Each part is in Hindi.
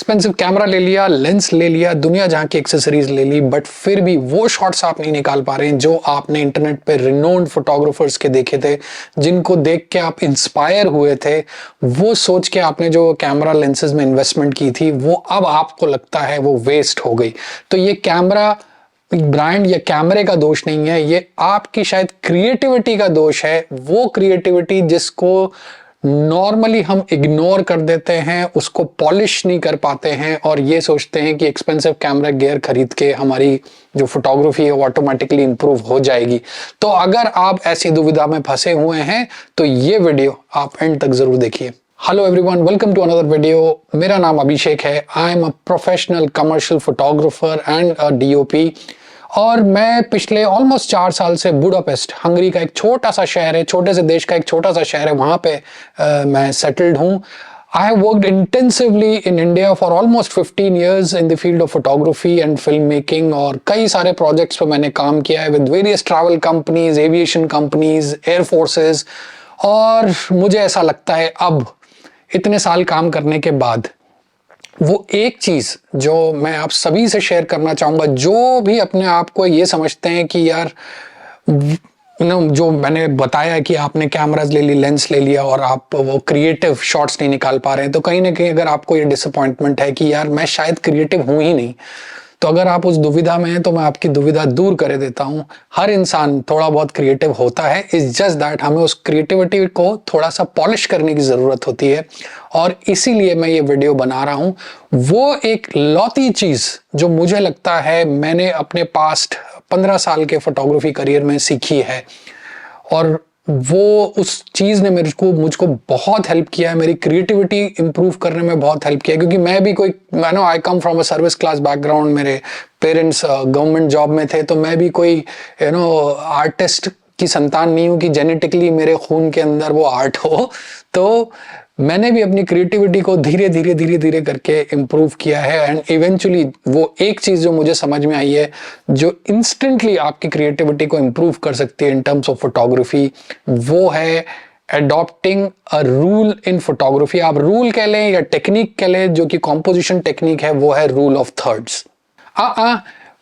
एक्सपेंसिव कैमरा ले लिया, लेंस ले लिया, दुनिया जहां की एक्सेसरीज ले ली, बट फिर भी वो शॉट्स आप नहीं निकाल पा रहे हैं जो आपने इंटरनेट पे रिनोन्ड फोटोग्राफर्स के देखे थे, जिनको देख के आप इंस्पायर हुए थे। वो सोच के आपने जो कैमरा लेंसेज में इन्वेस्टमेंट की थी, वो अब आपको लगता है वो वेस्ट हो गई। तो ये कैमरा ब्रांड या कैमरे का दोष नहीं है, ये आपकी शायद क्रिएटिविटी का दोष है। वो क्रिएटिविटी जिसको नॉर्मली हम इग्नोर कर देते हैं, उसको पॉलिश नहीं कर पाते हैं और ये सोचते हैं कि एक्सपेंसिव कैमरा गियर खरीद के हमारी जो फोटोग्राफी है वो ऑटोमेटिकली इंप्रूव हो जाएगी। तो अगर आप ऐसी दुविधा में फंसे हुए हैं तो ये वीडियो आप एंड तक जरूर देखिए। Hello everyone, welcome to another video. मेरा नाम अभिषेक है। I am a professional commercial photographer and a DOP और मैं पिछले ऑलमोस्ट 4 साल से बुडापेस्ट, हंगरी का एक छोटा सा शहर है, छोटे से देश का एक छोटा सा शहर है, वहां पे मैं सेटल्ड हूँ। I have worked intensively in India for almost 15 years in the field of photography and filmmaking और कई सारे प्रोजेक्ट्स पे मैंने काम किया है with various travel companies, aviation companies, air forces। और मुझे ऐसा लगता है अब इतने साल काम करने के बाद वो एक चीज जो मैं आप सभी से शेयर करना चाहूंगा, जो भी अपने आप को ये समझते हैं कि यार जो मैंने बताया कि आपने कैमराज ले ली, लेंस ले लिया और आप वो क्रिएटिव शॉट्स नहीं निकाल पा रहे हैं, तो कहीं ना कहीं अगर आपको ये डिसअपॉइंटमेंट है कि यार मैं शायद क्रिएटिव हूं ही नहीं, तो अगर आप उस दुविधा में हैं तो मैं आपकी दुविधा दूर कर देता हूं। हर इंसान थोड़ा बहुत क्रिएटिव होता है, इट्स जस्ट दैट हमें उस क्रिएटिविटी को थोड़ा सा पॉलिश करने की जरूरत होती है और इसीलिए मैं ये वीडियो बना रहा हूं। वो एक लौती चीज जो मुझे लगता है मैंने अपने पास्ट 15 साल के फोटोग्राफी करियर में सीखी है और वो उस चीज ने मुझको बहुत हेल्प किया है, मेरी क्रिएटिविटी इंप्रूव करने में बहुत हेल्प किया है। क्योंकि मैं भी कोई I come from a service class background, मेरे पेरेंट्स गवर्नमेंट जॉब में थे, तो मैं भी कोई आर्टिस्ट की संतान नहीं हूं कि जेनेटिकली मेरे खून के अंदर वो आर्ट हो। तो मैंने भी अपनी क्रिएटिविटी को धीरे धीरे करके इम्प्रूव किया है एंड इवेंचुअली वो एक चीज जो मुझे समझ में आई है जो इंस्टेंटली आपकी क्रिएटिविटी को इम्प्रूव कर सकती है इन टर्म्स ऑफ फोटोग्राफी, वो है adopting a rule in photography. आप रूल कह लें या टेक्निक कह लें, जो कि कॉम्पोजिशन टेक्निक है, वो है rule of thirds.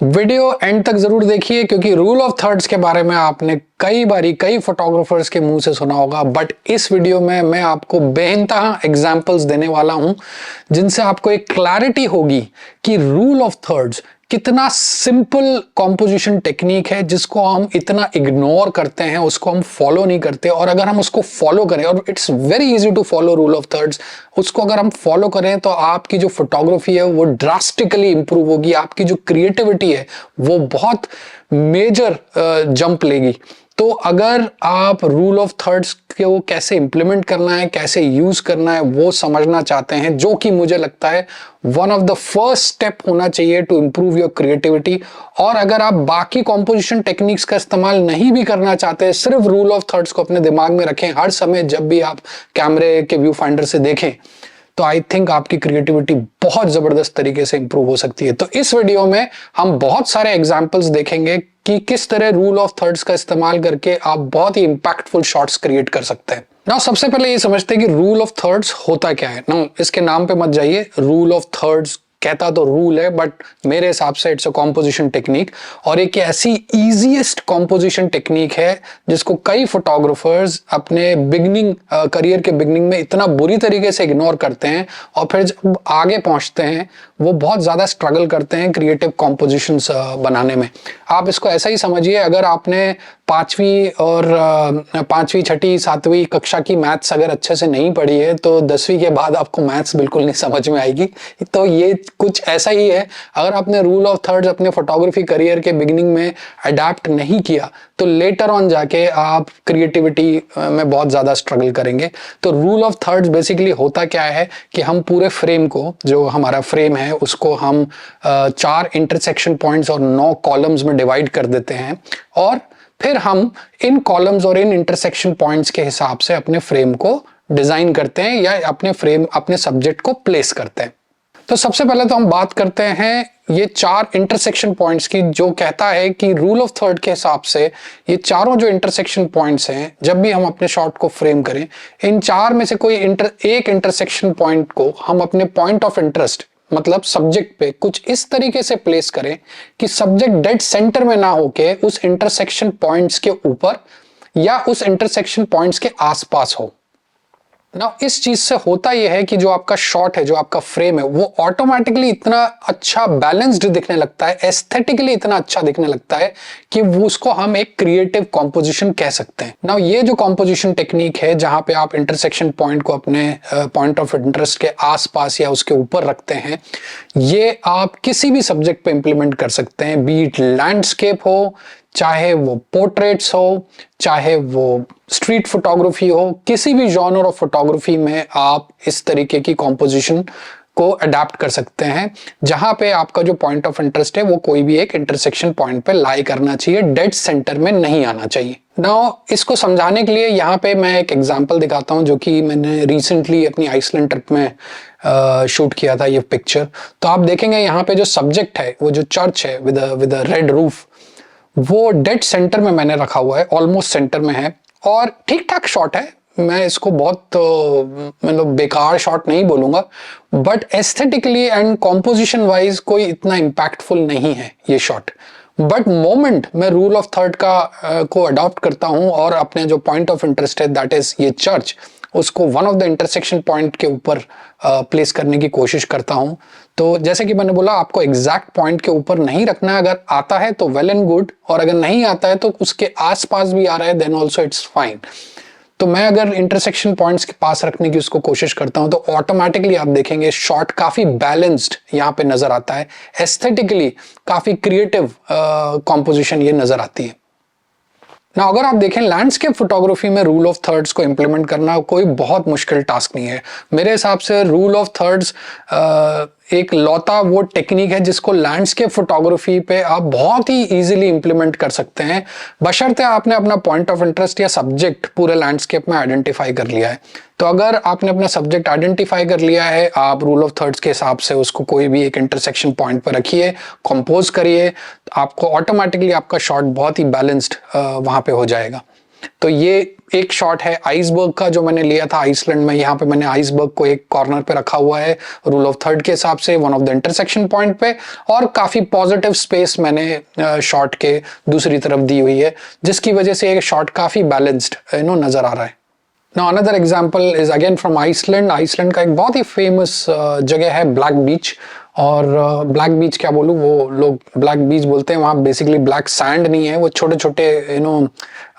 Video and तक जरूर देखिए क्योंकि रूल ऑफ थर्ड्स के बारे में आपने कई फोटोग्राफर्स के मुंह से सुना होगा, बट इस वीडियो में मैं आपको बेइंतहा एग्जांपल्स देने वाला हूं जिनसे आपको एक क्लैरिटी होगी कि रूल ऑफ थर्ड्स कितना सिंपल कॉम्पोजिशन टेक्निक है जिसको हम इतना इग्नोर करते हैं, उसको हम फॉलो नहीं करते। और अगर हम उसको फॉलो करें, और it's very easy to follow rule of thirds, उसको अगर हम फॉलो करें तो आपकी जो फोटोग्राफी है वो ड्रास्टिकली इंप्रूव होगी, आपकी जो क्रिएटिविटी है वो बहुत मेजर जंप लेगी। तो अगर आप रूल ऑफ थर्ड्स को कैसे इंप्लीमेंट करना है, कैसे यूज करना है, वो समझना चाहते हैं, जो कि मुझे लगता है one of the first step होना चाहिए टू इंप्रूव योर क्रिएटिविटी। और अगर आप बाकी कॉम्पोजिशन टेक्निक्स का इस्तेमाल नहीं भी करना चाहते, सिर्फ रूल ऑफ थर्ड्स को अपने दिमाग में रखें हर समय जब भी आप कैमरे के व्यू फाइंडर से देखें, तो आई थिंक आपकी क्रिएटिविटी बहुत जबरदस्त तरीके से इंप्रूव हो सकती है। तो इस वीडियो में हम बहुत सारे एग्जांपल्स देखेंगे कि किस तरह रूल ऑफ थर्ड्स का इस्तेमाल करके आप बहुत ही इंपैक्टफुल शॉट्स क्रिएट कर सकते हैं। नाउ सबसे पहले ये समझते हैं कि रूल ऑफ थर्ड्स होता क्या है। नाउ इसके नाम पे मत जाइए, रूल ऑफ थर्ड्स कहता तो रूल है, बट मेरे हिसाब से इट्स अ कॉम्पोजिशन टेक्निक और एक ऐसी इजीएस्ट कॉम्पोजिशन टेक्निक है जिसको कई फोटोग्राफर्स अपने बिगनिंग करियर के बिगनिंग में इतना बुरी तरीके से इग्नोर करते हैं और फिर जब आगे पहुंचते हैं वो बहुत ज्यादा स्ट्रगल करते हैं क्रिएटिव कॉम्पोजिशंस बनाने में। आप इसको ऐसा ही समझिए, अगर आपने पांचवी छठी सातवीं कक्षा की मैथ्स अगर अच्छे से नहीं पढ़ी है तो 10वीं के बाद आपको मैथ्स बिल्कुल नहीं समझ में आएगी। तो ये कुछ ऐसा ही है, अगर आपने रूल ऑफ थर्ड्स अपने फोटोग्राफी करियर के बिगिनिंग में अडेप्ट नहीं किया तो लेटर ऑन जाके आप क्रिएटिविटी में बहुत ज्यादा स्ट्रगल करेंगे। तो रूल ऑफ थर्ड्स बेसिकली होता क्या है कि हम पूरे फ्रेम को, जो हमारा फ्रेम है, उसको हम 4 इंटरसेक्शन पॉइंट्स और 9 कॉलम्स में डिवाइड कर देते हैं और फिर हम इन कॉलम्स और इन इंटरसेक्शन पॉइंट्स के हिसाब से अपने फ्रेम को डिजाइन करते हैं या अपने सब्जेक्ट को प्लेस करते हैं। तो सबसे पहले तो हम बात करते हैं ये 4 इंटरसेक्शन पॉइंट्स की, जो कहता है कि रूल ऑफ थर्ड के हिसाब से ये चारों जो इंटरसेक्शन पॉइंट्स हैं, जब भी हम अपने शॉट को फ्रेम करें, इन 4 में से कोई एक इंटरसेक्शन पॉइंट को हम अपने पॉइंट ऑफ इंटरेस्ट मतलब सब्जेक्ट पे कुछ इस तरीके से प्लेस करें कि सब्जेक्ट डेड सेंटर में ना होके उस इंटरसेक्शन पॉइंट्स के ऊपर या उस इंटरसेक्शन पॉइंट्स के आसपास हो। ना इस चीज से होता यह है कि जो आपका शॉट है, जो आपका फ्रेम है, वो ऑटोमेटिकली इतना अच्छा बैलेंस्ड दिखने लगता है, एस्थेटिकली इतना अच्छा दिखने लगता है कि वो उसको हम एक क्रिएटिव कॉम्पोजिशन कह सकते हैं। ना ये जो कॉम्पोजिशन टेक्निक है जहां पे आप इंटरसेक्शन पॉइंट को अपने पॉइंट ऑफ इंटरेस्ट के आसपास या उसके ऊपर रखते हैं, ये आप किसी भी सब्जेक्ट पे इंप्लीमेंट कर सकते हैं, बी इट लैंडस्केप हो, चाहे वो पोर्ट्रेट्स हो, चाहे वो स्ट्रीट फोटोग्राफी हो, किसी भी जॉनर ऑफ फोटोग्राफी में आप इस तरीके की कॉम्पोजिशन को अडेप्ट कर सकते हैं, जहां पे आपका जो पॉइंट ऑफ इंटरेस्ट है वो कोई भी एक इंटरसेक्शन पॉइंट पे लाई करना चाहिए, डेड सेंटर में नहीं आना चाहिए। नाउ इसको समझाने के लिए यहाँ पे मैं एक एग्जांपल दिखाता हूँ जो कि मैंने रिसेंटली अपनी आइसलैंड ट्रिप में शूट किया था ये पिक्चर। तो आप देखेंगे यहाँ पे जो सब्जेक्ट है, वो जो चर्च है विद अ रेड रूफ, वो डेड सेंटर में मैंने रखा हुआ है, ऑलमोस्ट सेंटर में है और ठीक ठाक शॉट है। मैं इसको बहुत मतलब बेकार शॉट नहीं बोलूंगा, but aesthetically and composition wise कोई इतना इम्पैक्टफुल नहीं है ये शॉट। बट मोमेंट मैं रूल ऑफ थर्ड का को अडॉप्ट करता हूं और अपने जो पॉइंट ऑफ इंटरेस्ट है दैट इज ये चर्च, उसको one of the intersection point के ऊपर प्लेस करने की कोशिश करता हूं। तो जैसे कि मैंने बोला, आपको एग्जैक्ट पॉइंट के ऊपर नहीं रखना है। अगर आता है तो वेल एंड गुड, और अगर नहीं आता है तो उसके आसपास भी आ रहा है देन ऑल्सो इट्स फाइन। तो मैं अगर इंटरसेक्शन पॉइंट्स के पास रखने की उसको कोशिश करता हूं तो ऑटोमेटिकली आप देखेंगे शॉट काफी बैलेंस्ड यहाँ पे नजर आता है, एस्थेटिकली काफी क्रिएटिव कॉम्पोजिशन ये नजर आती है। ना अगर आप देखें लैंडस्केप फोटोग्राफी में रूल ऑफ थर्ड्स को इंप्लीमेंट करना कोई बहुत मुश्किल टास्क नहीं है। मेरे हिसाब से रूल ऑफ थर्ड्स एक लौता वो टेक्निक है जिसको लैंडस्केप फोटोग्राफी पे आप बहुत ही इजीली इंप्लीमेंट कर सकते हैं, बशर्ते आपने अपना पॉइंट ऑफ इंटरेस्ट या सब्जेक्ट पूरे लैंडस्केप में आइडेंटिफाई कर लिया है। तो अगर आपने अपना सब्जेक्ट आइडेंटिफाई कर लिया है, आप रूल ऑफ थर्ड्स के हिसाब से उसको कोई भी एक इंटरसेक्शन पॉइंट पर रखिए, कंपोज करिए, आपको ऑटोमेटिकली आपका शॉट बहुत ही बैलेंस्ड वहां पे हो जाएगा। तो ये एक शॉट है आइसबर्ग का जो मैंने लिया था आइसलैंड में। यहाँ पे मैंने आइसबर्ग को एक कॉर्नर पे रखा हुआ है रूल ऑफ थर्ड के हिसाब से, one of the intersection point पे, और काफी पॉजिटिव स्पेस मैंने शॉट के दूसरी तरफ दी हुई है, जिसकी वजह से ये शॉट काफी बैलेंस्ड नजर आ रहा है। Now another example is again from Iceland। Iceland का एक बहुत ही फेमस जगह है ब्लैक बीच। और ब्लैक बीच क्या बोलूँ, वो लोग ब्लैक बीच बोलते हैं, वहाँ बेसिकली ब्लैक सैंड नहीं है, वो छोटे छोटे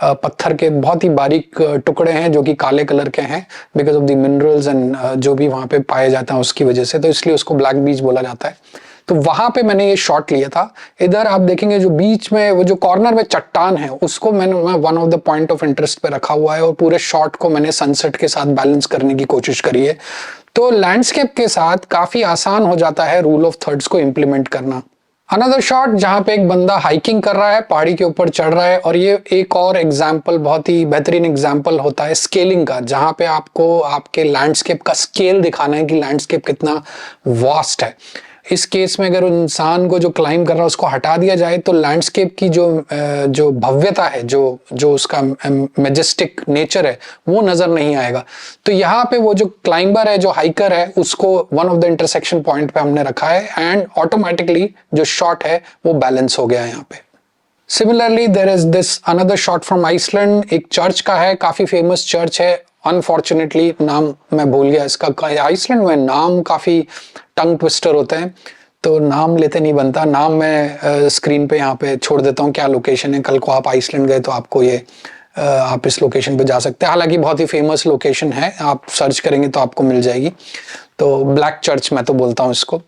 पत्थर के बहुत ही बारीक टुकड़े हैं जो कि काले कलर के हैं because of the minerals and जो भी वहाँ पे पाए जाते हैं उसकी वजह से, तो इसलिए उसको ब्लैक बीच बोला जाता है। तो वहां पे मैंने ये शॉट लिया था। इधर आप देखेंगे जो बीच में वो जो कॉर्नर में चट्टान है उसको मैं one of the point of interest पे रखा हुआ है और पूरे शॉट को मैंने सनसेट के साथ बैलेंस करने की कोशिश करी है। तो लैंडस्केप के साथ काफी आसान हो जाता है रूल ऑफ थर्ड्स को इंप्लीमेंट करना। अनदर शॉट जहां पे एक बंदा हाइकिंग कर रहा है, पहाड़ी के ऊपर चढ़ रहा है, और ये एक और एग्जाम्पल, बहुत ही बेहतरीन एग्जाम्पल होता है स्केलिंग का, जहां पे आपको आपके लैंडस्केप का स्केल दिखाना है कि लैंडस्केप कितना वास्ट है। इस केस में अगर इंसान को जो क्लाइंब कर रहा है उसको हटा दिया जाए तो लैंडस्केप की जो भव्यता है, जो उसका मैजेस्टिक नेचर है, वो नजर नहीं आएगा। तो यहाँ पे वो जो क्लाइंबर है, जो हाइकर है, उसको one of the intersection point पे हमने रखा है एंड ऑटोमेटिकली जो शॉट है वो बैलेंस हो गया है यहाँ पे। Similarly there is this another shot from Iceland, एक चर्च का है, काफी फेमस चर्च है। अनफॉर्चुनेटली नाम मैं भूल गया इसका। आइसलैंड में नाम काफी टंग ट्विस्टर होते हैं, तो नाम लेते नहीं बनता। नाम मैं स्क्रीन पे यहाँ पे छोड़ देता हूँ, क्या लोकेशन है। कल को आप आइसलैंड गए तो आपको ये आप इस लोकेशन पे जा सकते हैं, हालांकि बहुत ही फेमस लोकेशन है, आप सर्च करेंगे तो आपको मिल जाएगी। तो ब्लैक चर्च मैं तो बोलता हूँ इसको।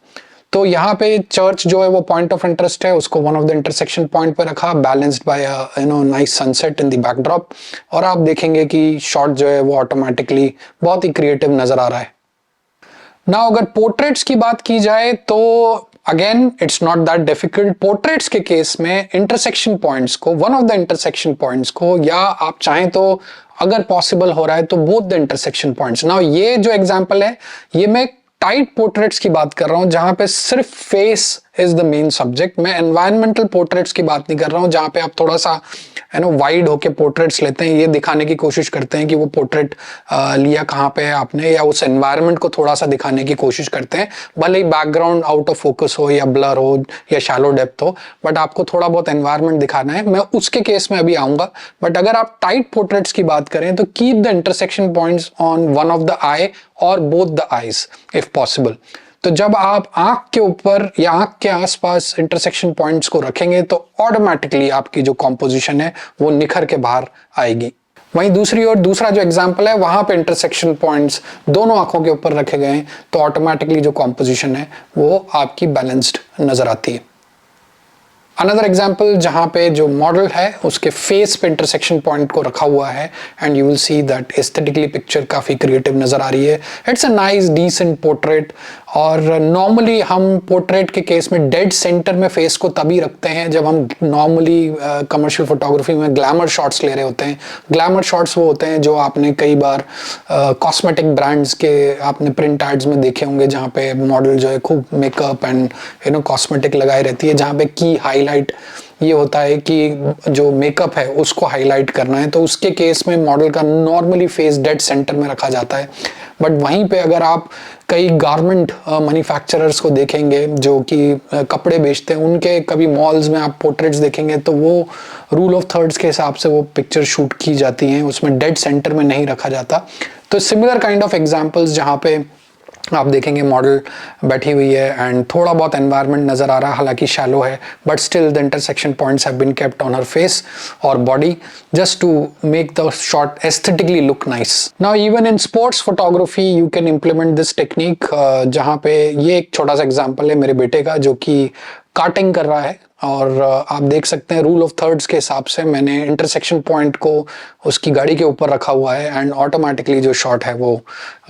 तो यहाँ पे चर्च जो है वो पॉइंट ऑफ इंटरेस्ट है, उसको one of the intersection point पे रखा, balanced bye nice sunset in the backdrop, और आप देखेंगे कि शॉट जो है वो ऑटोमेटिकली बहुत ही क्रिएटिव नजर आ रहा है। ना अगर पोर्ट्रेट्स की बात की जाए तो again it's not that difficult. Portraits के केस में इंटरसेक्शन पॉइंट्स को, one of the intersection points को, या आप चाहें तो अगर पॉसिबल हो रहा है तो बोथ द इंटरसेक्शन पॉइंट्स। ना ये जो एग्जांपल है ये मैं टाइट पोर्ट्रेट्स की बात कर रहा हूं जहां पे सिर्फ face is the main subject. मैं एनवायरमेंटल पोर्ट्रेट्स की बात नहीं कर रहा हूँ जहाँ पे आप थोड़ा सा वाइड होके पोर्ट्रेट्स लेते हैं, ये दिखाने की कोशिश करते हैं कि वो पोर्ट्रेट लिया कहाँ पे है आपने, या उस एनवायरनमेंट को थोड़ा सा दिखाने की कोशिश करते हैं, भले ही बैकग्राउंड आउट ऑफ फोकस हो या ब्लर हो या शैलो डेप्थ हो, बट आपको थोड़ा बहुत एनवायरनमेंट दिखाना है। मैं उसके केस में अभी आऊंगा। बट अगर आप टाइट पोर्ट्रेट्स की बात करें तो keep the intersection points on one of the eye और both the eyes if possible. तो जब आप आंख के ऊपर या आंख के आसपास इंटरसेक्शन पॉइंट्स को रखेंगे तो ऑटोमेटिकली आपकी जो कॉम्पोजिशन है वो निखर के बाहर आएगी। वहीं दूसरी ओर दूसरा जो एग्जांपल है वहां पे इंटरसेक्शन पॉइंट्स दोनों आंखों के ऊपर रखे गए हैं तो ऑटोमेटिकली जो कॉम्पोजिशन है वो आपकी बैलेंस्ड नजर आती है। अनदर एग्जाम्पल जहां पे जो मॉडल है उसके फेस पे इंटरसेक्शन पॉइंट को रखा हुआ है and you will see that aesthetically picture काफी क्रिएटिव नजर आ रही है। It's a nice decent portrait. और नॉर्मली हम पोर्ट्रेट के केस में डेड सेंटर में फेस को तभी रखते हैं जब हम नॉर्मली कमर्शियल फोटोग्राफी में ग्लैमर शॉट्स ले रहे होते हैं। ग्लैमर शॉट्स वो होते हैं जो आपने कई बार कॉस्मेटिक ब्रांड्स के आपने प्रिंट एड्स में देखे होंगे जहाँ पे मॉडल जो है खूब मेकअप एंड कॉस्मेटिक लगाई रहती है, जहाँ पे की हाईलाइट ये होता है कि जो मेकअप है उसको हाईलाइट करना है। तो उसके केस में मॉडल का नॉर्मली फेस डेड सेंटर में रखा जाता है। बट वहीं पे अगर आप कई गारमेंट मैन्युफैक्चरर्स को देखेंगे जो कि कपड़े बेचते हैं, उनके कभी मॉल्स में आप पोर्ट्रेट्स देखेंगे तो वो रूल ऑफ थर्ड्स के हिसाब से वो पिक्चर शूट की जाती हैं, उसमें डेड सेंटर में नहीं रखा जाता। तो सिमिलर काइंड ऑफ एग्जांपल्स जहाँ पे आप देखेंगे मॉडल बैठी हुई है एंड थोड़ा बहुत एनवायरनमेंट नजर आ रहा है, हालांकि शैलो है, but still the intersection points have been kept on her face और body just to make the shot aesthetically look nice. Now even in sports photography you can implement this technique. जहाँ पे ये एक छोटा सा एग्जाम्पल है मेरे बेटे का जो कि काटिंग कर रहा है और आप देख सकते हैं रूल ऑफ थर्ड्स के हिसाब से मैंने इंटरसेक्शन पॉइंट को उसकी गाड़ी के ऊपर रखा हुआ है एंड ऑटोमेटिकली जो शॉट है वो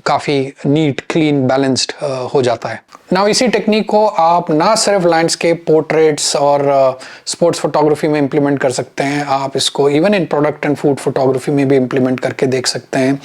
काफ़ी नीट क्लीन बैलेंस्ड हो जाता है। नाउ इसी टेक्निक को आप ना सिर्फ लैंडस्केप पोर्ट्रेट्स और स्पोर्ट्स फोटोग्राफी में इम्प्लीमेंट कर सकते हैं, आप इसको even in product and food photography में भी इम्प्लीमेंट करके देख सकते हैं।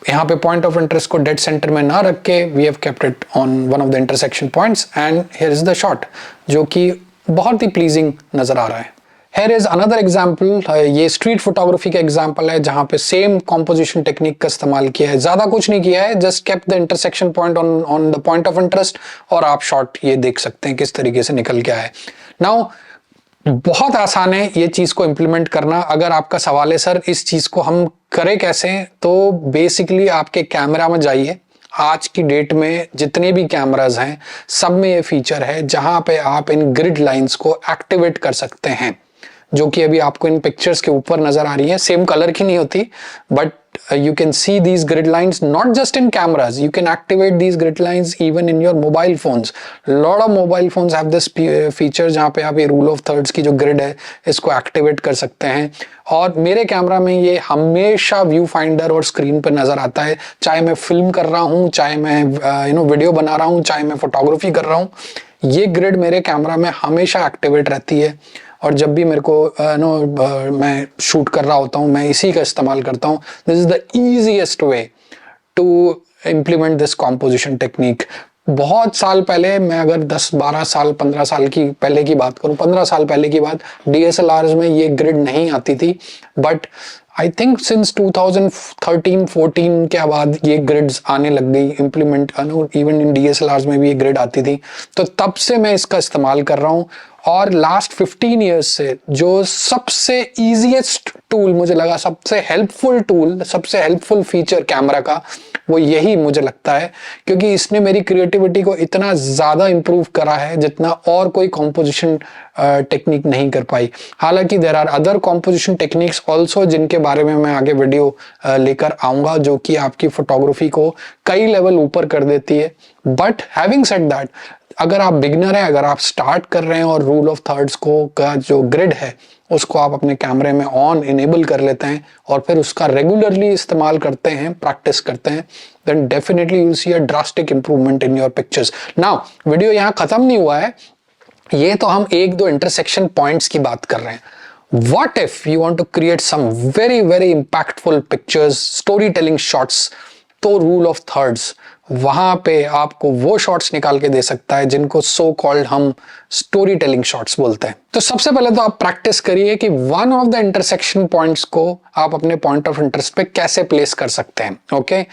यहाँ पे पॉइंट ऑफ इंटरेस्ट को डेड सेंटर में ना रख के we have kept it on one of the intersection points and here is the shot जो कि बहुत ही प्लीजिंग नजर आ रहा है। Here is another example, ये स्ट्रीट फोटोग्राफी का एग्जाम्पल है जहां पे सेम कॉम्पोजिशन टेक्निक का इस्तेमाल किया है, ज्यादा कुछ नहीं किया है, just kept the intersection point on the point of interest और आप शॉट ये देख सकते हैं किस तरीके से निकल के आया है। नाउ बहुत आसान है ये चीज को इम्प्लीमेंट करना। अगर आपका सवाल है सर इस चीज को हम करें कैसे, तो बेसिकली आपके कैमरा में जाइए। आज की डेट में जितने भी कैमराज हैं सब में ये फीचर है जहां पे आप इन ग्रिड लाइंस को एक्टिवेट कर सकते हैं, जो कि अभी आपको इन पिक्चर्स के ऊपर नजर आ रही है। सेम कलर की नहीं होती but you can see these grid lines not just in cameras, you can activate these grid lines even in your mobile phones. Lot of mobile phones have this feature जहाँ पे आप ये rule of thirds की जो grid है इसको activate कर सकते हैं। और मेरे कैमरा में ये हमेशा व्यू फाइंडर और स्क्रीन पर नजर आता है, चाहे मैं फिल्म कर रहा हूँ, चाहे मैं वीडियो बना रहा हूँ, चाहे मैं फोटोग्राफी कर रहा हूँ, ये ग्रिड मेरे कैमरा में हमेशा एक्टिवेट रहती है। और जब भी मेरे को मैं शूट कर रहा होता हूँ मैं इसी का इस्तेमाल करता हूँ। This is the easiest way to implement this composition technique. बहुत साल पहले, मैं अगर 10-12 साल 15 साल की पहले की बात करूँ, 15 साल पहले की बात, DSLRs में ये ग्रिड नहीं आती थी, बट आई थिंक सिंस 2013-14 के बाद ये ग्रिड्स आने लग गई इम्प्लीमेंट, इवन इन DSLRs में भी ये ग्रिड आती थी। तो तब से मैं इसका इस्तेमाल कर रहा हूँ और लास्ट 15 ईयर्स से जो सबसे ईजीएस्ट टूल मुझे लगा, सबसे हेल्पफुल टूल, सबसे हेल्पफुल फीचर कैमरा का, वो यही मुझे लगता है, क्योंकि इसने मेरी क्रिएटिविटी को इतना ज़्यादा इम्प्रूव करा है जितना और कोई कॉम्पोजिशन टेक्निक नहीं कर पाई। हालांकि there are other composition techniques also जिनके बारे में मैं आगे वीडियो लेकर आऊँगा, जो कि आपकी फोटोग्राफी को कई लेवल ऊपर कर देती है। बट हैविंग सेड दैट, अगर आप बिगनर हैं, अगर आप स्टार्ट कर रहे हैं और रूल ऑफ थर्ड्स को का जो ग्रिड है उसको आप अपने कैमरे में ऑन इनेबल कर लेते हैं और फिर उसका रेगुलरली इस्तेमाल करते हैं, प्रैक्टिस करते हैं, then definitely you will see a drastic improvement in your pictures. Now video यहाँ खत्म नहीं हुआ है, ये तो हम एक दो इंटरसेक्शन पॉइंट्स की बात कर रहे हैं। What if you want to create some very impactful pictures, storytelling shots? तो रूल ऑफ थर्ड्स वहां पे आपको वो शॉट्स निकाल के दे सकता है जिनको सो कॉल्ड हम स्टोरी टेलिंग शॉट्स बोलते हैं। तो सबसे पहले तो आप प्रैक्टिस करिए कि one of the intersection points को आप अपने पॉइंट ऑफ इंटरेस्ट पे कैसे प्लेस कर सकते हैं। ओके,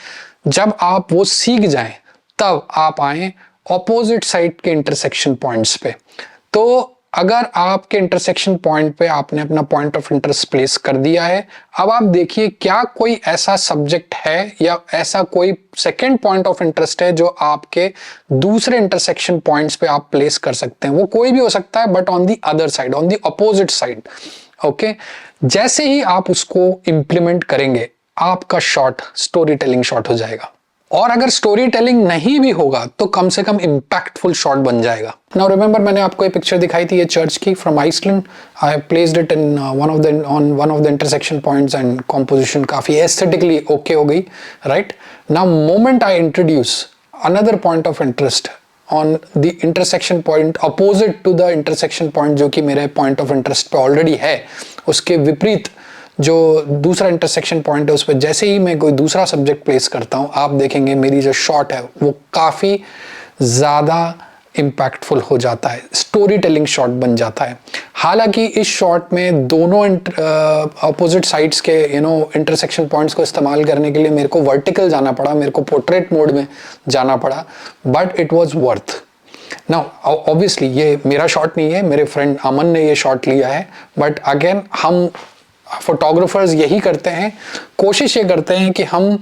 जब आप वो सीख जाएं तब आप आए ऑपोजिट साइड के इंटरसेक्शन पॉइंट्स पे। तो अगर आपके इंटरसेक्शन पॉइंट पे आपने अपना पॉइंट ऑफ इंटरेस्ट प्लेस कर दिया है, अब आप देखिए क्या कोई ऐसा सब्जेक्ट है या ऐसा कोई सेकंड पॉइंट ऑफ इंटरेस्ट है जो आपके दूसरे इंटरसेक्शन पॉइंट्स पे आप प्लेस कर सकते हैं। वो कोई भी हो सकता है but on the other side, on the opposite side. Okay, जैसे ही आप उसको इंप्लीमेंट करेंगे आपका शॉट स्टोरी टेलिंग शॉट हो जाएगा। और अगर स्टोरी टेलिंग नहीं भी होगा तो कम से कम इंपैक्टफुल शॉट बन जाएगा। नाउ रिमेंबर, मैंने आपको ये पिक्चर दिखाई थी ये चर्च की from Iceland. I have placed it in one of the intersection points and composition काफी एस्थेटिकली ओके हो गई, right. Now moment I introduce another point of interest on the intersection point opposite to the intersection point जो कि मेरे पॉइंट ऑफ इंटरेस्ट पे ऑलरेडी है, उसके विपरीत जो दूसरा इंटरसेक्शन पॉइंट है उस पर जैसे ही मैं कोई दूसरा सब्जेक्ट प्लेस करता हूं, आप देखेंगे मेरी जो शॉट है वो काफी ज्यादा इंपैक्टफुल हो जाता है, स्टोरी टेलिंग शॉट बन जाता है। हालांकि इस शॉट में दोनों अपोजिट साइड्स के इंटरसेक्शन पॉइंट्स को इस्तेमाल करने के लिए मेरे को वर्टिकल जाना पड़ा, मेरे को पोर्ट्रेट मोड में जाना पड़ा, but it was worth. Now obviously ये मेरा शॉट नहीं है, मेरे फ्रेंड अमन ने ये शॉट लिया है, बट अगेन हम फोटोग्राफर्स यही करते हैं, कोशिश ये करते हैं कि हम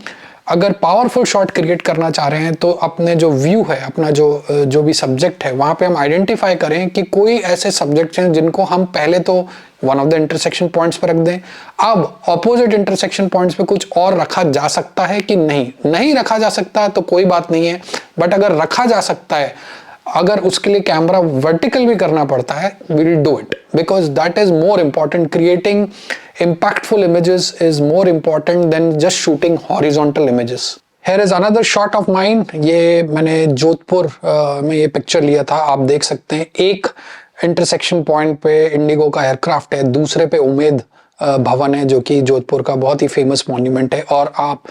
अगर पावरफुल शॉट क्रिएट करना चाह रहे हैं तो अपने जो व्यू है, अपना जो भी सब्जेक्ट है वहां पे हम आइडेंटिफाई करें कि कोई ऐसे सब्जेक्ट्स हैं जिनको हम पहले तो one of the intersection points पर रख दें। अब ऑपोजिट इंटरसेक्शन पॉइंट्स पे कुछ और रखा जा सकता है कि नहीं रखा जा सकता है तो कोई बात नहीं है, बट अगर रखा जा सकता है, अगर उसके लिए कैमरा वर्टिकल भी करना पड़ता है, we will do it because that is more important. Creating impactful images is more important than just shooting horizontal images. Here is another shot of mine. ये मैंने जोधपुर में ये पिक्चर लिया था। आप देख सकते हैं एक इंटरसेक्शन पॉइंट पे इंडिगो का एयरक्राफ्ट है, दूसरे पे उम्मेद भवन है जो कि जोधपुर का बहुत ही फेमस मॉन्यूमेंट है। और आप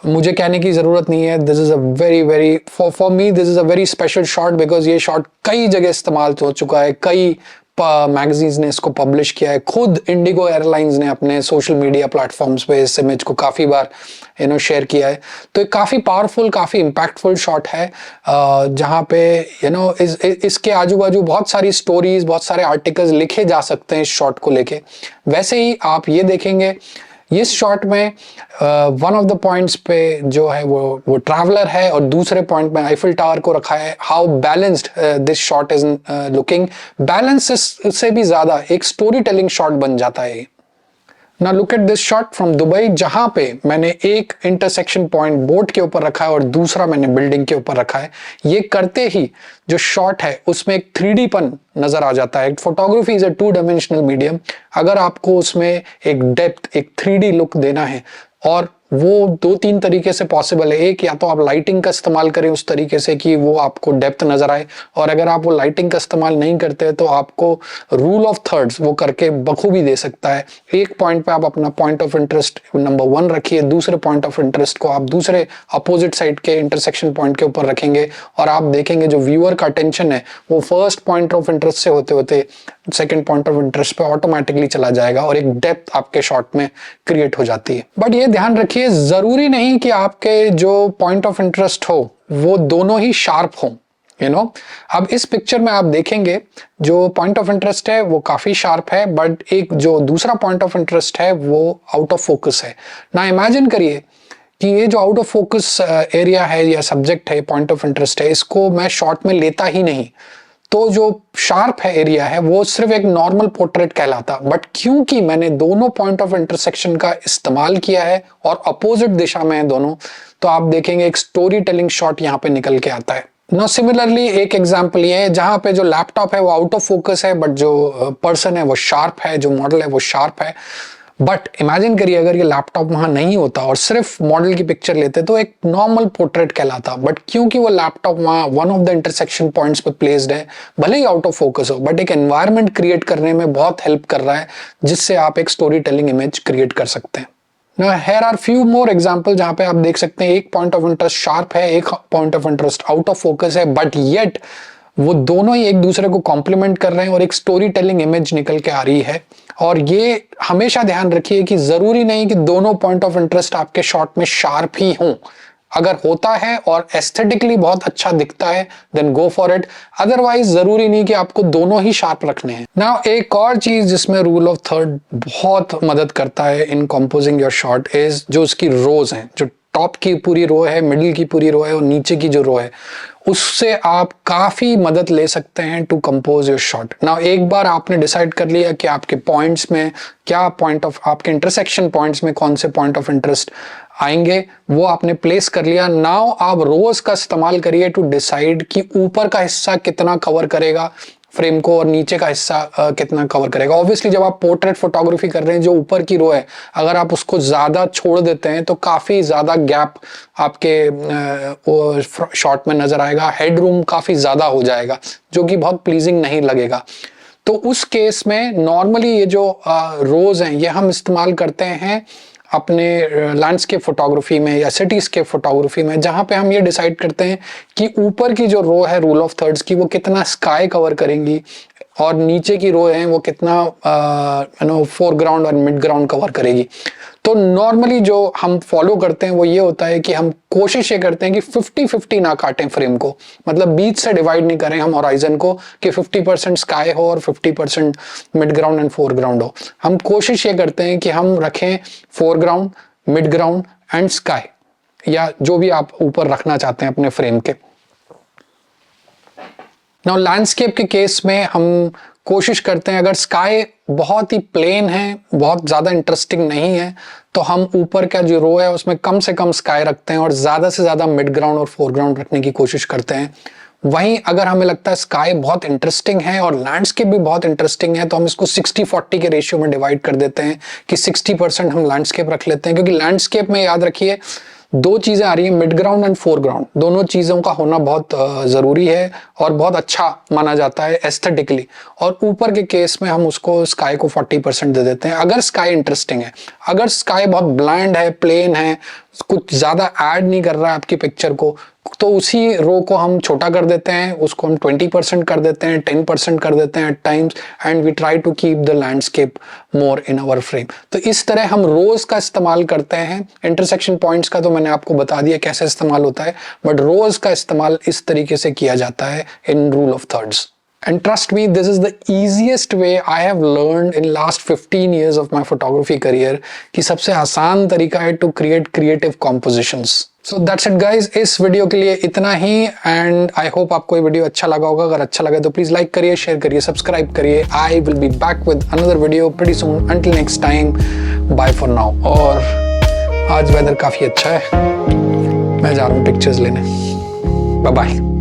मुझे कहने की जरूरत नहीं है, this is a very for me this is a very special shot because ये शॉट कई जगह इस्तेमाल हो चुका है, कई मैगजीन्स ने इसको पब्लिश किया है, खुद इंडिगो एयरलाइंस ने अपने सोशल मीडिया प्लेटफॉर्म्स पे इस इमेज को काफी बार शेयर किया है। तो ये काफी पावरफुल, काफी इंपैक्टफुल शॉट है जहाँ पे इसके आजू बाजू बहुत सारी स्टोरीज, बहुत सारे आर्टिकल्स लिखे जा सकते हैं इस शॉट को लेके। वैसे ही आप ये देखेंगे इस शॉट में वन ऑफ द पॉइंट्स पे जो है वो ट्रैवलर है और दूसरे पॉइंट में आईफिल टावर को रखा है। How balanced this shot is looking, balance से भी ज्यादा एक स्टोरी टेलिंग शॉट बन जाता है। Now look at this shot from Dubai, जहां पे मैंने एक इंटरसेक्शन पॉइंट बोट के ऊपर रखा है और दूसरा मैंने बिल्डिंग के ऊपर रखा है। ये करते ही जो शॉट है उसमें एक 3D पन नजर आ जाता है। Photography is a 2 dimensional medium. अगर आपको उसमें एक डेप्थ, एक 3D लुक देना है और वो 2-3 तरीके से पॉसिबल है। एक, या तो आप लाइटिंग का इस्तेमाल करें उस तरीके से कि वो आपको डेप्थ नजर आए, और अगर आप वो लाइटिंग का इस्तेमाल नहीं करते तो आपको रूल ऑफ थर्ड्स वो करके बखूबी दे सकता है। एक पॉइंट पे आप अपना पॉइंट ऑफ इंटरेस्ट नंबर 1 रखिए, दूसरे पॉइंट ऑफ इंटरेस्ट को आप दूसरे अपोजिट साइड के इंटरसेक्शन पॉइंट के ऊपर रखेंगे और आप देखेंगे जो व्यूअर का अटेंशन है वो फर्स्ट पॉइंट ऑफ इंटरेस्ट से होते होते सेकंड पॉइंट ऑफ इंटरेस्ट पे ऑटोमेटिकली चला जाएगा और एक डेप्थ आपके शॉट में क्रिएट हो जाती है। बट ये ध्यान रखिए, जरूरी नहीं कि आपके जो पॉइंट ऑफ इंटरेस्ट हो वो दोनों ही शार्प हो। अब इस पिक्चर में आप देखेंगे जो पॉइंट ऑफ इंटरेस्ट है वो काफी शार्प है, बट एक जो दूसरा पॉइंट ऑफ इंटरेस्ट है वो आउट ऑफ फोकस है ना। इमेजिन करिए कि ये जो आउट ऑफ फोकस एरिया है या सब्जेक्ट है, पॉइंट ऑफ इंटरेस्ट है, इसको मैं शॉट में लेता ही नहीं तो जो शार्प है एरिया है वो सिर्फ एक नॉर्मल पोर्ट्रेट कहलाता। बट क्योंकि मैंने दोनों पॉइंट ऑफ इंटरसेक्शन का इस्तेमाल किया है और अपोजिट दिशा में है दोनों, तो आप देखेंगे एक स्टोरी टेलिंग शॉट यहाँ पे निकल के आता है ना। सिमिलरली एक एग्जांपल ये है जहां पे जो लैपटॉप है वो आउट ऑफ फोकस है, बट जो पर्सन है वो शार्प है, जो मॉडल है वो शार्प है। बट इमेजिन करिए अगर ये लैपटॉप वहां नहीं होता और सिर्फ मॉडल की पिक्चर लेते तो एक नॉर्मल पोर्ट्रेट कहलाता। बट क्योंकि वो लैपटॉप वहां one of the intersection points पे प्लेस्ड है, भले ही आउट ऑफ फोकस हो, बट एक एनवायरनमेंट क्रिएट करने में बहुत हेल्प कर रहा है जिससे आप एक स्टोरी टेलिंग इमेज क्रिएट कर सकते हैं। Now, here are few more example जहाँ पे आप देख सकते हैं एक पॉइंट ऑफ इंटरेस्ट शार्प है, एक point of interest out of focus है, बट येट वो दोनों ही एक दूसरे को कॉम्प्लीमेंट कर रहे हैं और एक स्टोरी टेलिंग इमेज निकल के आ रही है। और ये हमेशा ध्यान रखिए कि जरूरी नहीं कि दोनों पॉइंट ऑफ इंटरेस्ट आपके शॉट में शार्प ही हों। अगर होता है और एस्थेटिकली बहुत अच्छा दिखता है then go for it, otherwise जरूरी नहीं कि आपको दोनों ही शार्प रखने हैं। नाउ एक और चीज जिसमें रूल ऑफ थर्ड बहुत मदद करता है इन कंपोजिंग योर शॉट इज जो उसकी रोज हैं, जो टॉप की पूरी रो है, मिडिल की पूरी रो है और नीचे की जो रो है, उससे आप काफी मदद ले सकते हैं to compose your shot. Now एक बार आपने डिसाइड कर लिया कि आपके पॉइंट्स में क्या पॉइंट ऑफ, आपके इंटरसेक्शन पॉइंट्स में कौन से पॉइंट ऑफ इंटरेस्ट आएंगे, वो आपने प्लेस कर लिया। नाउ आप रोज का इस्तेमाल करिए टू डिसाइड कि ऊपर का हिस्सा कितना कवर करेगा फ्रेम को और नीचे का हिस्सा कितना कवर करेगा। ऑब्वियसली जब आप पोर्ट्रेट फोटोग्राफी कर रहे हैं, जो ऊपर की रो है अगर आप उसको ज्यादा छोड़ देते हैं तो काफी ज्यादा गैप आपके शॉट में नजर आएगा, हेडरूम काफी ज्यादा हो जाएगा जो कि बहुत प्लीजिंग नहीं लगेगा। तो उस केस में नॉर्मली ये जो रोज हैं ये हम इस्तेमाल करते हैं अपने लैंडस्केप फोटोग्राफी में या सिटीस्केप फोटोग्राफी में, जहां पे हम ये डिसाइड करते हैं कि ऊपर की जो रो है रूल ऑफ थर्ड्स की वो कितना स्काई कवर करेंगी और नीचे की रो है वो कितना फोरग्राउंड और मिड ग्राउंड कवर करेगी। तो नॉर्मली जो हम फॉलो करते हैं वो ये होता है कि हम कोशिश ये करते हैं कि 50-50 ना काटें फ्रेम को, मतलब बीच से डिवाइड नहीं करें हम होराइजन को कि 50% स्काई हो और 50% मिड ग्राउंड एंड फोरग्राउंड हो। हम कोशिश ये करते हैं कि हम रखें foreground, mid ground and sky, या जो भी आप ऊपर रखना चाहते हैं अपने फ्रेम के। नाउ लैंडस्केप के केस में हम कोशिश करते हैं अगर स्काई बहुत ही प्लेन है, बहुत ज्यादा इंटरेस्टिंग नहीं है, तो हम ऊपर का जो रो है उसमें कम से कम स्काई रखते हैं और ज्यादा से ज्यादा मिड ग्राउंड और फोरग्राउंड रखने की कोशिश करते हैं। वहीं अगर हमें लगता है स्काई बहुत इंटरेस्टिंग है और लैंडस्केप भी बहुत इंटरेस्टिंग है तो हम इसको 60-40 के रेशियो में डिवाइड कर देते हैं कि 60% हम लैंडस्केप रख लेते हैं, क्योंकि लैंडस्केप में याद रखिए दो चीजें आ रही है, मिड ग्राउंड एंड फोरग्राउंड, दोनों चीजों का होना बहुत जरूरी है और बहुत अच्छा माना जाता है एस्थेटिकली। और ऊपर के केस में हम उसको स्काई को 40% दे देते हैं अगर स्काई इंटरेस्टिंग है। अगर स्काई बहुत ब्लैंड है, प्लेन है, कुछ ज्यादा ऐड नहीं कर रहा है आपकी पिक्चर को, तो उसी रो को हम छोटा कर देते हैं, उसको हम 20% कर देते हैं, 10% कर देते हैं at times, and we try to keep the landscape more in our frame. तो इस तरह हम रोज का इस्तेमाल करते हैं। इंटरसेक्शन पॉइंट्स का तो मैंने आपको बता दिया कैसे इस्तेमाल होता है, बट रोज का इस्तेमाल इस तरीके से किया जाता है in rule of thirds. And trust me, this is the easiest way I have learned in last 15 years of my photography career कि सबसे आसान तरीका है to create creative compositions. So that's it guys, इस वीडियो के लिए इतना ही and I hope आपको ये वीडियो अच्छा लगा होगा। अगर अच्छा लगा तो प्लीज लाइक करिए, शेयर करिए, सब्सक्राइब करिए। I will be back with another video pretty soon. Until next time, bye for now। और आज वेदर काफी अच्छा है, मैं जा रहा हूँ पिक्चर्स लेने। Bye bye.